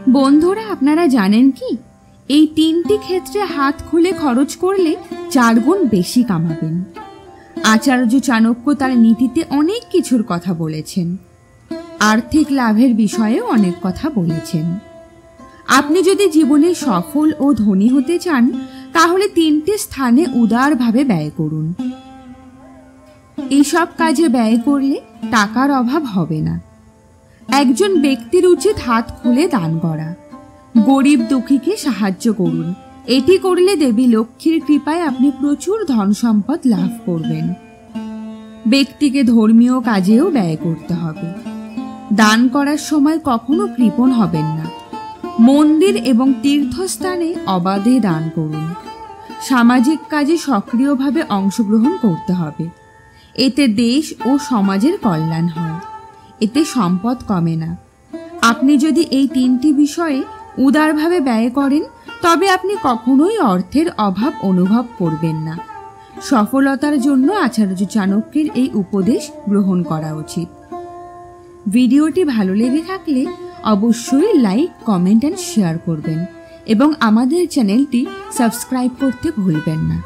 বন্ধুরা, আপনারা জানেন কি, এই তিনটি ক্ষেত্রে হাত খুলে খরচ করলে 4 গুণ বেশি কামাবেন। আচার্য চাণক্য তার নীতিতে অনেক কিছুর কথা বলেছেন। আর্থিক লাভের বিষয়েও অনেক কথা বলেছেন। আপনি যদি জীবনে সফল ও ধনী হতে চান, তাহলে 3টি স্থানে উদারভাবে ব্যয় করুন। এইসব কাজে ব্যয় করলে টাকার অভাব হবে না। একজন ব্যক্তির উচিত হাত খুলে দান করা। গরিব দুঃখীকে সাহায্য করুন। এটি করলে দেবী লক্ষ্মীর কৃপায় আপনি প্রচুর ধন সম্পদ লাভ করবেন। ব্যক্তিকে ধর্মীয় কাজেও ব্যয় করতে হবে। দান করার সময় কখনো কৃপণ হবেন না। মন্দির এবং তীর্থস্থানে অবাধে দান করুন। সামাজিক কাজে সক্রিয়ভাবে অংশগ্রহণ করতে হবে। এতে দেশ ও সমাজের কল্যাণ হয়। এতে সম্পদ কমে না। আপনি যদি এই 3টি বিষয়ে উদারভাবে ব্যয় করেন, তবে আপনি কখনোই অর্থের অভাব অনুভব করবেন না। সফলতার জন্য আচার্য চাণক্যের এই উপদেশ গ্রহণ করা উচিত। ভিডিওটি ভালো লেগে থাকলে অবশ্যই লাইক, কমেন্ট এন্ড শেয়ার করবেন এবং আমাদের চ্যানেলটি সাবস্ক্রাইব করতে ভুলবেন না।